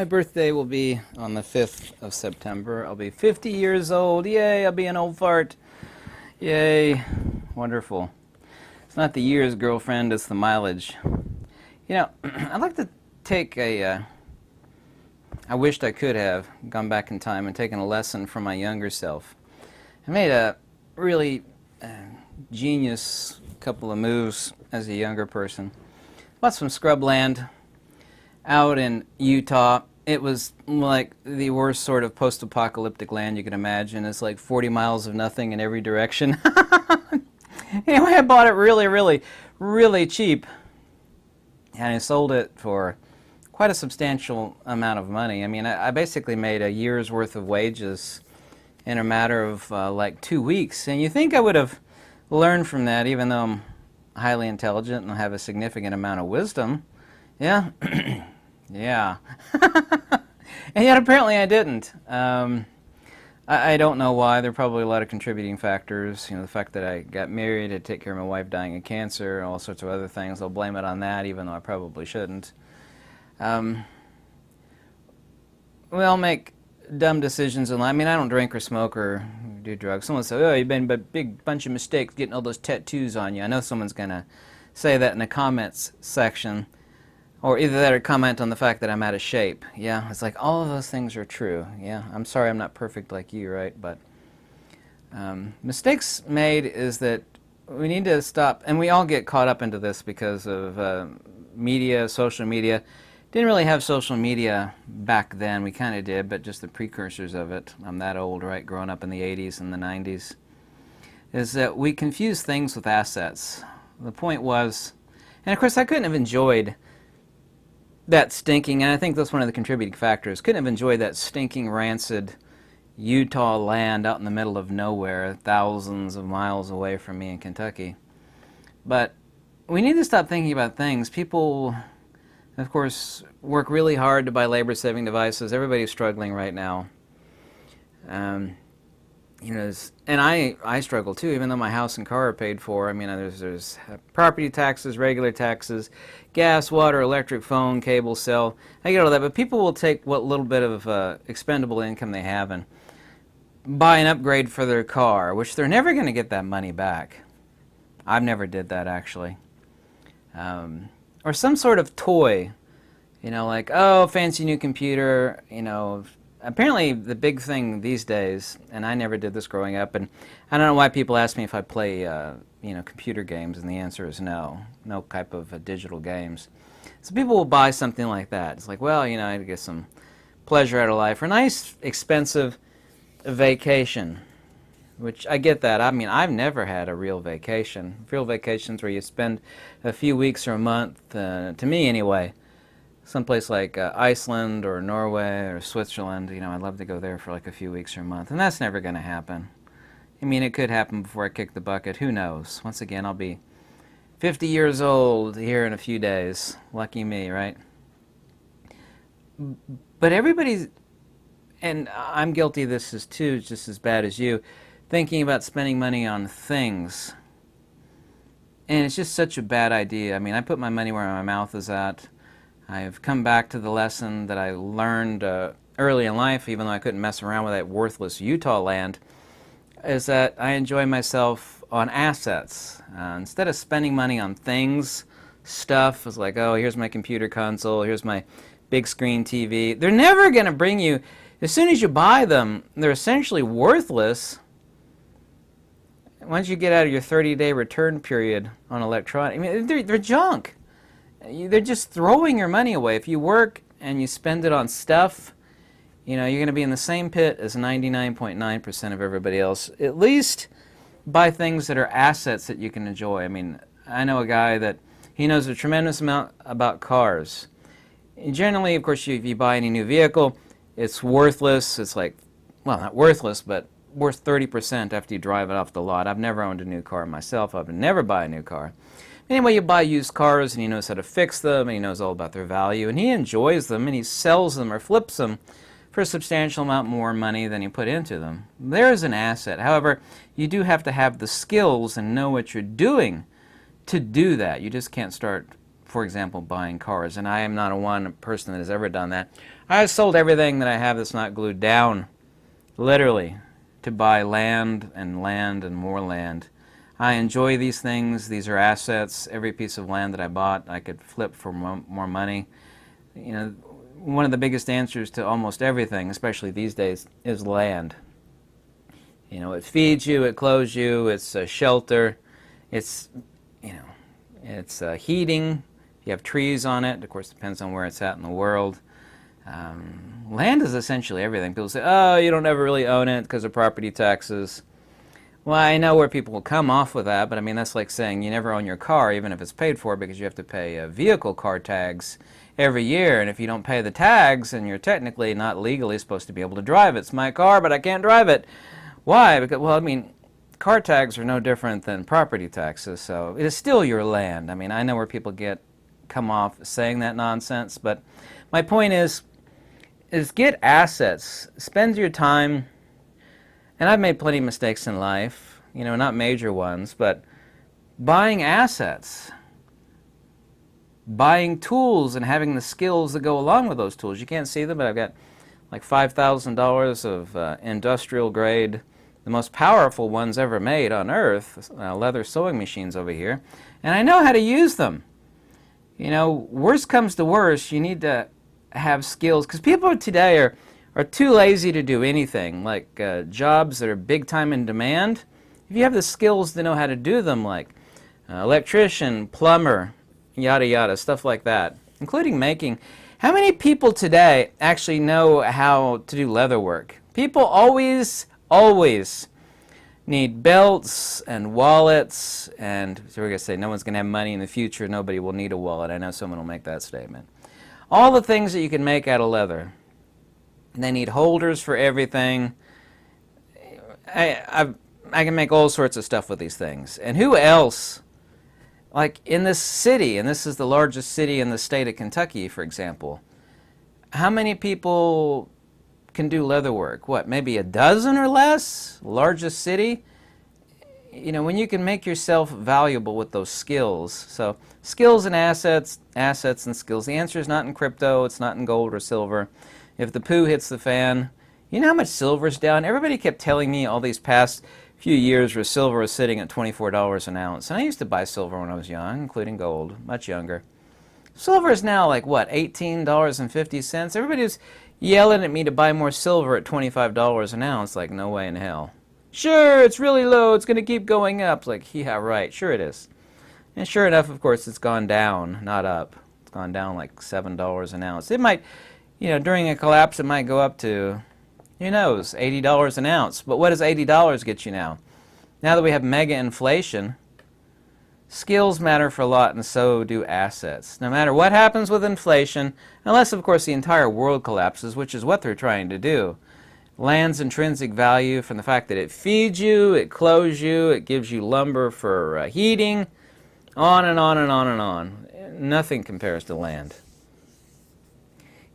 My birthday will be on the 5th of September. I'll be 50 years old. Yay, I'll be an old fart. Yay. Wonderful. It's not the years, girlfriend, it's the mileage. You know, I'd like to take I wished I could have gone back in time and taken a lesson from my younger self. I made a really genius couple of moves as a younger person. Bought some scrubland out in Utah. It was like the worst sort of post-apocalyptic land you could imagine. It's like 40 miles of nothing in every direction. Anyway, I bought it really cheap. And I sold it for quite a substantial amount of money. I mean, I basically made a year's worth of wages in a matter of like 2 weeks. And you think I would have learned from that, even though I'm highly intelligent and have a significant amount of wisdom. Yeah. Yeah. And yet apparently I didn't. I don't know why. There are probably a lot of contributing factors. You know, the fact that I got married to take care of my wife dying of cancer, and all sorts of other things. I'll blame it on that, even though I probably shouldn't. We all make dumb decisions in life. I mean, I don't drink or smoke or do drugs. Someone says, oh, you've been a big bunch of mistakes getting all those tattoos on you. I know someone's going to say that in the comments section. Or either that or comment on the fact that I'm out of shape. Yeah, it's like all of those things are true. Yeah, I'm sorry I'm not perfect like you, right? But mistakes made is that we need to stop, and we all get caught up into this because of media, social media. Didn't really have social media back then. We kind of did, but just the precursors of it. I'm that old, right? Growing up in the 80s and the 90s. Is that we confuse things with assets. The point was, and of course I couldn't have enjoyed that stinking, and I think that's one of the contributing factors, couldn't have enjoyed that stinking, rancid Utah land out in the middle of nowhere, thousands of miles away from me in Kentucky. But we need to stop thinking about things. People, of course, work really hard to buy labor-saving devices. Everybody's struggling right now. You know, and I struggle too, even though my house and car are paid for. I mean, there's property taxes, regular taxes, gas, water, electric, phone, cable, cell. I get all that, but people will take what little bit of expendable income they have and buy an upgrade for their car, which they're never going to get that money back. I've never did that, actually. Or some sort of toy, you know, like, oh, fancy new computer, you know. Apparently the big thing these days, and I never did this growing up, and I don't know why people ask me if I play, you know, computer games, and the answer is no. No type of digital games. So people will buy something like that. It's like, well, you know, I get some pleasure out of life, or a nice, expensive vacation, which I get that. I mean, I've never had a real vacation. Real vacations where you spend a few weeks or a month, to me anyway, someplace like Iceland or Norway or Switzerland. You know, I'd love to go there for like a few weeks or a month, and that's never going to happen. I mean, it could happen before I kick the bucket. Who knows? Once again, I'll be 50 years old here in a few days. Lucky me, right? But everybody's, and I'm guilty of this as too, just as bad as you, thinking about spending money on things. And it's just such a bad idea. I mean, I put my money where my mouth is at. I've come back to the lesson that I learned early in life, even though I couldn't mess around with that worthless Utah land, is that I enjoy myself on assets. Instead of spending money on things, stuff, it's like, oh, here's my computer console, here's my big screen TV. They're never going to bring you, as soon as you buy them, they're essentially worthless. Once you get out of your 30-day return period on electronic, I mean, they're junk. They're just throwing your money away. If you work and you spend it on stuff, you know, you're going to be in the same pit as 99.9% of everybody else. At least buy things that are assets that you can enjoy. I mean, I know a guy that he knows a tremendous amount about cars. And generally, of course, if you buy any new vehicle, it's worthless. It's like, well, not worthless, but worth 30% after you drive it off the lot. I've never owned a new car myself. I would never buy a new car. Anyway, you buy used cars, and he knows how to fix them, and he knows all about their value, and he enjoys them, and he sells them or flips them for a substantial amount more money than you put into them. There's an asset. However, you do have to have the skills and know what you're doing to do that. You just can't start, for example, buying cars, and I am not a one person that has ever done that. I sold everything that I have that's not glued down, literally, to buy land and more land. I enjoy these things. These are assets. Every piece of land that I bought, I could flip for more money. You know, one of the biggest answers to almost everything, especially these days, is land. You know, it feeds you, it clothes you, it's a shelter, it's, you know, it's heating. If you have trees on it, of course, it depends on where it's at in the world. Land is essentially everything. People say, oh, you don't ever really own it because of property taxes. Well, I know where people will come off with that, but I mean, that's like saying you never own your car, even if it's paid for, because you have to pay vehicle car tags every year, and if you don't pay the tags, then you're technically not legally supposed to be able to drive it. It's my car, but I can't drive it. Why? Because, well, I mean, car tags are no different than property taxes, so it is still your land. I mean, I know where people come off saying that nonsense, but my point is get assets. Spend your time, and I've made plenty of mistakes in life, you know, not major ones, but buying assets, buying tools and having the skills that go along with those tools. You can't see them, but I've got like $5,000 of industrial grade, the most powerful ones ever made on earth, leather sewing machines over here, and I know how to use them. You know, worst comes to worst, you need to have skills, because people today are too lazy to do anything, like jobs that are big time in demand. If you have the skills to know how to do them, like electrician, plumber, yada yada, stuff like that, including making. How many people today actually know how to do leather work? People always need belts and wallets, and so we're going to say no one's going to have money in the future, nobody will need a wallet. I know someone will make that statement. All the things that you can make out of leather. They need holders for everything. I can make all sorts of stuff with these things. And who else, like in this city, and this is the largest city in the state of Kentucky, for example, how many people can do leather work? What, maybe a dozen or less? Largest city? You know, when you can make yourself valuable with those skills. So skills and assets, assets and skills. The answer is not in crypto, it's not in gold or silver. If the poo hits the fan, you know how much silver's down? Everybody kept telling me all these past few years where silver was sitting at $24 an ounce. And I used to buy silver when I was young, including gold, much younger. Silver is now like, what, $18.50? Everybody was yelling at me to buy more silver at $25 an ounce. Like, no way in hell. Sure, it's really low, it's going to keep going up. It's like, yeah, right, sure it is. And sure enough, of course, it's gone down, not up. It's gone down like $7 an ounce. It might, you know, during a collapse, it might go up to, who knows, $80 an ounce. But what does $80 get you now? Now that we have mega inflation, skills matter for a lot, and so do assets. No matter what happens with inflation, unless, of course, the entire world collapses, which is what they're trying to do. Land's intrinsic value from the fact that it feeds you, it clothes you, it gives you lumber for heating, on and on and on and on. Nothing compares to land.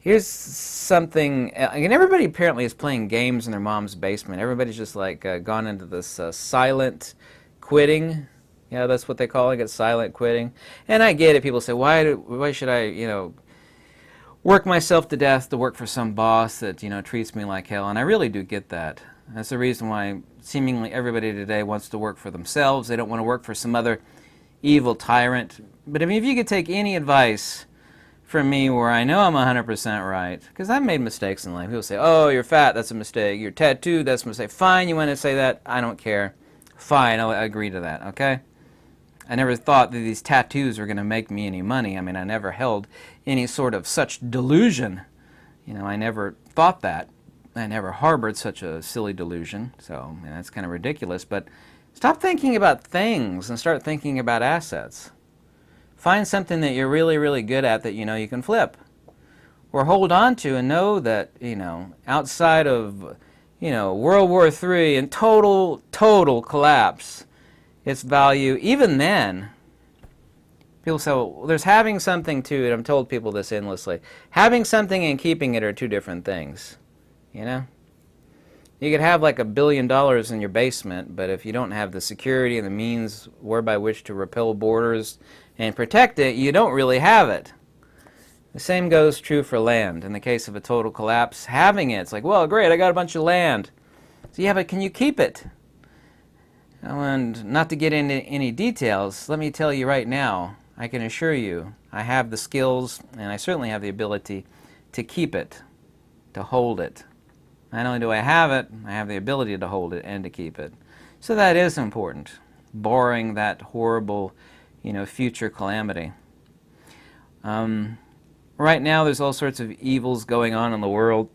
Here's something, and everybody apparently is playing games in their mom's basement. Everybody's just like gone into this silent quitting. Yeah, that's what they call it, silent quitting. And I get it. People say, why should I, you know, work myself to death to work for some boss that, you know, treats me like hell? And I really do get that. That's the reason why seemingly everybody today wants to work for themselves. They don't want to work for some other evil tyrant. But I mean, if you could take any advice from me where I know I'm 100% right, because I've made mistakes in life. People say, oh, you're fat, that's a mistake. You're tattooed, that's a mistake. Fine, you want to say that? I don't care. Fine, I'll agree to that, okay? I never thought that these tattoos were going to make me any money. I mean, I never held any sort of such delusion. You know, I never thought that. I never harbored such a silly delusion. So, you know, that's kind of ridiculous. But stop thinking about things and start thinking about assets. Find something that you're really, really good at that you know you can flip. Or hold on to and know that, you know, outside of, you know, World War III and total collapse, its value, even then, people say, well, there's having something to it. I'm told people this endlessly. Having something and keeping it are two different things, you know? You could have like $1 billion in your basement, but if you don't have the security and the means whereby which to repel borders and protect it, you don't really have it. The same goes true for land. In the case of a total collapse, having it's like, well, great, I got a bunch of land. So yeah, but can you keep it? And not to get into any details, let me tell you right now, I can assure you, I have the skills and I certainly have the ability to keep it, to hold it. Not only do I have it, I have the ability to hold it and to keep it. So that is important, barring that horrible, future calamity. Right now there's all sorts of evils going on in the world.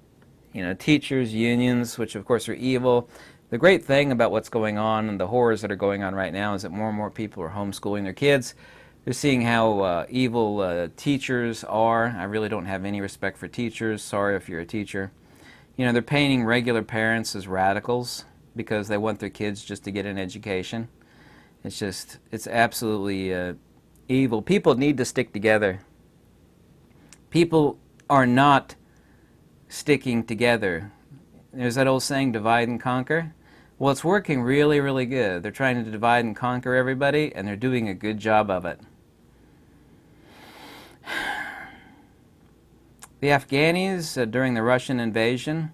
Teachers, unions, which of course are evil. The great thing about what's going on and the horrors that are going on right now is that more and more people are homeschooling their kids. They're seeing how evil teachers are. I really don't have any respect for teachers. Sorry if you're a teacher. They're painting regular parents as radicals because they want their kids just to get an education. It's absolutely evil. People need to stick together. People are not sticking together. There's that old saying, divide and conquer. Well, it's working really, really good. They're trying to divide and conquer everybody, and they're doing a good job of it. The Afghanis, during the Russian invasion,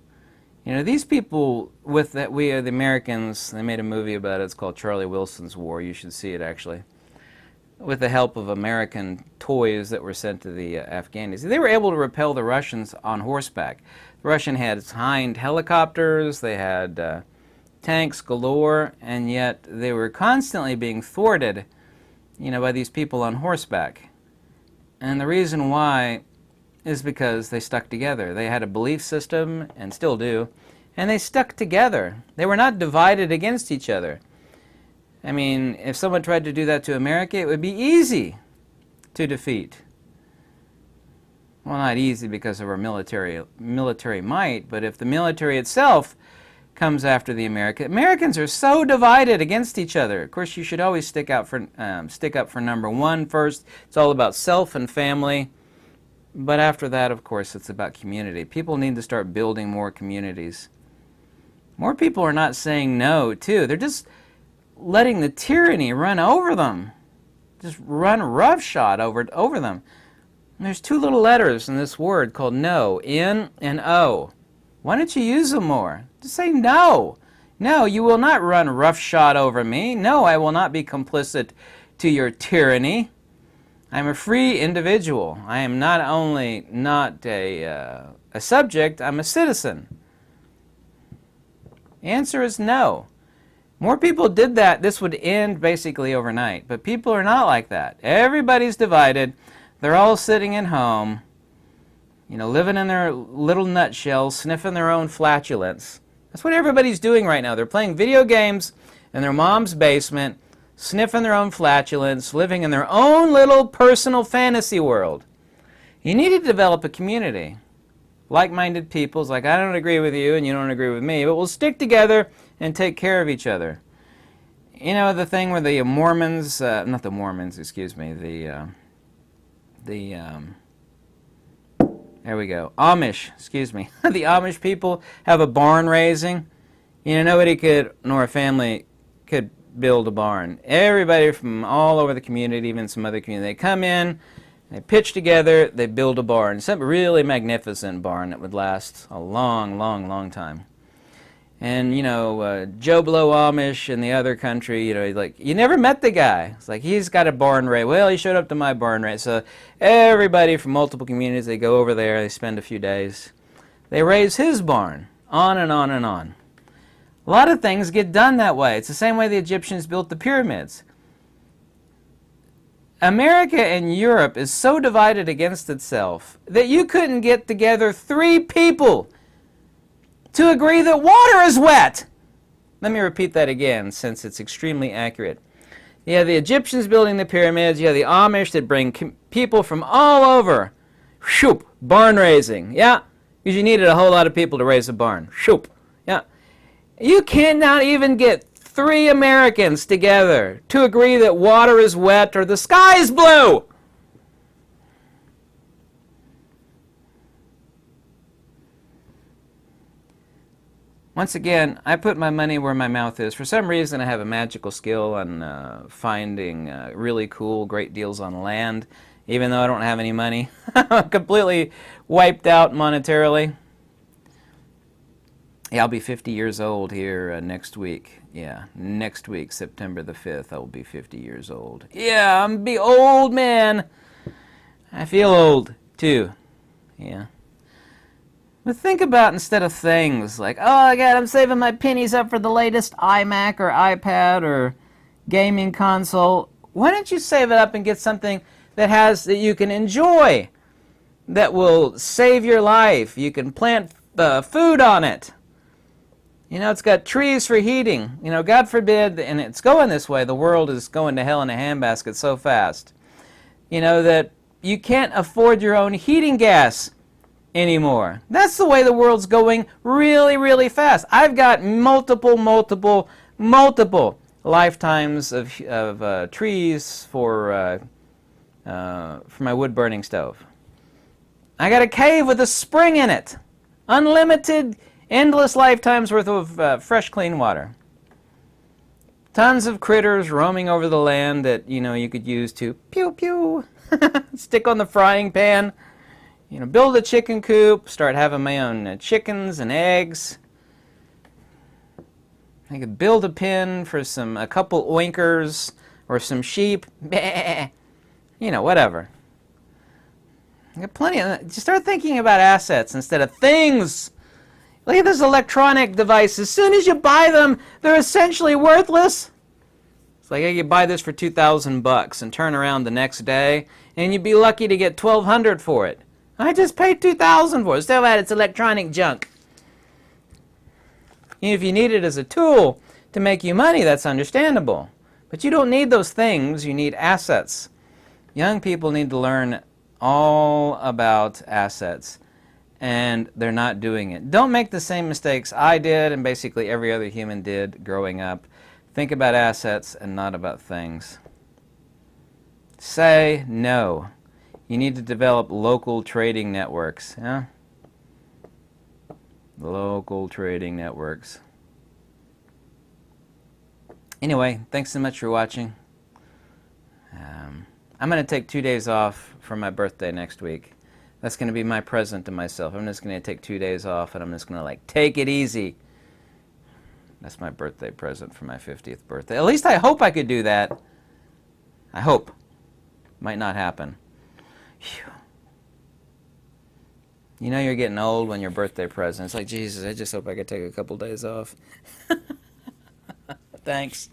these people, we are the Americans, they made a movie about it, it's called Charlie Wilson's War, you should see it actually, with the help of American toys that were sent to the Afghanis. They were able to repel the Russians on horseback. The Russian had hind helicopters, they had tanks galore, and yet they were constantly being thwarted, by these people on horseback. And the reason why is because they stuck together. They had a belief system, and still do, and they stuck together. They were not divided against each other. I mean, if someone tried to do that to America, it would be easy to defeat. Well, not easy because of our military might, but if the military itself comes after the Americans are so divided against each other. Of course, you should always stick up for number one first. It's all about self and family. But after that, of course, it's about community. People need to start building more communities. More people are not saying no, too. They're just letting the tyranny run over them. Just run roughshod over them. And there's two little letters in this word called no, N and O. Why don't you use them more? Just say no. No, you will not run roughshod over me. No, I will not be complicit to your tyranny. I'm a free individual. I am not only not a subject, I'm a citizen. The answer is no. More people did that, this would end basically overnight. But people are not like that. Everybody's divided. They're all sitting at home, living in their little nutshells, sniffing their own flatulence. That's what everybody's doing right now. They're playing video games in their mom's basement, sniffing their own flatulence, living in their own little personal fantasy world. You need to develop a community. Like-minded people. It's like, I don't agree with you and you don't agree with me, but we'll stick together and take care of each other. The thing where the Mormons, not the Mormons, excuse me, there we go, Amish, excuse me. The Amish people have a barn raising. Nobody could, nor a family could build a barn. Everybody from all over the community, even some other community, they come in, they pitch together, they build a barn. Some really magnificent barn that would last a long, long, long time. And, Joe Blow Amish in the other country, you never met the guy. It's like, he's got a barn raise. Well, he showed up to my barn raise. So everybody from multiple communities, they go over there, they spend a few days. They raise his barn, on and on and on. A lot of things get done that way. It's the same way the Egyptians built the pyramids. America and Europe is so divided against itself that you couldn't get together 3 people to agree that water is wet. Let me repeat that again since it's extremely accurate. You have the Egyptians building the pyramids, you have the Amish that bring people from all over. Shoop, barn raising, yeah, because you needed a whole lot of people to raise a barn. Shoop, yeah. You cannot even get 3 Americans together to agree that water is wet or the sky is blue. Once again, I put my money where my mouth is. For some reason, I have a magical skill on finding really cool, great deals on land even though I don't have any money. I'm completely wiped out monetarily. Yeah, I'll be 50 years old here next week. Yeah, next week, September the 5th, I will be 50 years old. Yeah, I'm be old, man. I feel old, too. Yeah. But think about, instead of things like, oh, God, I'm saving my pennies up for the latest iMac or iPad or gaming console. Why don't you save it up and get something that you can enjoy, that will save your life? You can plant food on it. You know, it's got trees for heating. You know, God forbid, and it's going this way, the world is going to hell in a handbasket so fast. You know, that you can't afford your own heating gas anymore. That's the way the world's going, really, really fast. I've got multiple lifetimes of trees for my wood-burning stove. I got a cave with a spring in it. Unlimited, endless lifetimes worth of fresh, clean water. Tons of critters roaming over the land that, you know, you could use to pew pew, stick on the frying pan, you know, build a chicken coop, start having my own chickens and eggs. I could build a pen for a couple oinkers or some sheep. You know, whatever. I got plenty of. Just start thinking about assets instead of things. Look at this electronic device. As soon as you buy them, they're essentially worthless. It's like you buy this for $2,000 and turn around the next day, and you'd be lucky to get $1,200 for it. I just paid $2,000 for it. Still bad, it's electronic junk. If you need it as a tool to make you money, that's understandable. But you don't need those things. You need assets. Young people need to learn all about assets, and they're not doing it. Don't make the same mistakes I did and basically every other human did growing up. Think about assets and not about things. Say no. You need to develop local trading networks. Yeah? Local trading networks. Anyway, thanks so much for watching. I'm going to take 2 days off for my birthday next week. That's going to be my present to myself. I'm just going to take 2 days off, and I'm just going to, like, take it easy. That's my birthday present for my 50th birthday. At least I hope I could do that. I hope. Might not happen. Phew. You know you're getting old when your birthday present. It's like, Jesus, I just hope I could take a couple days off. Thanks.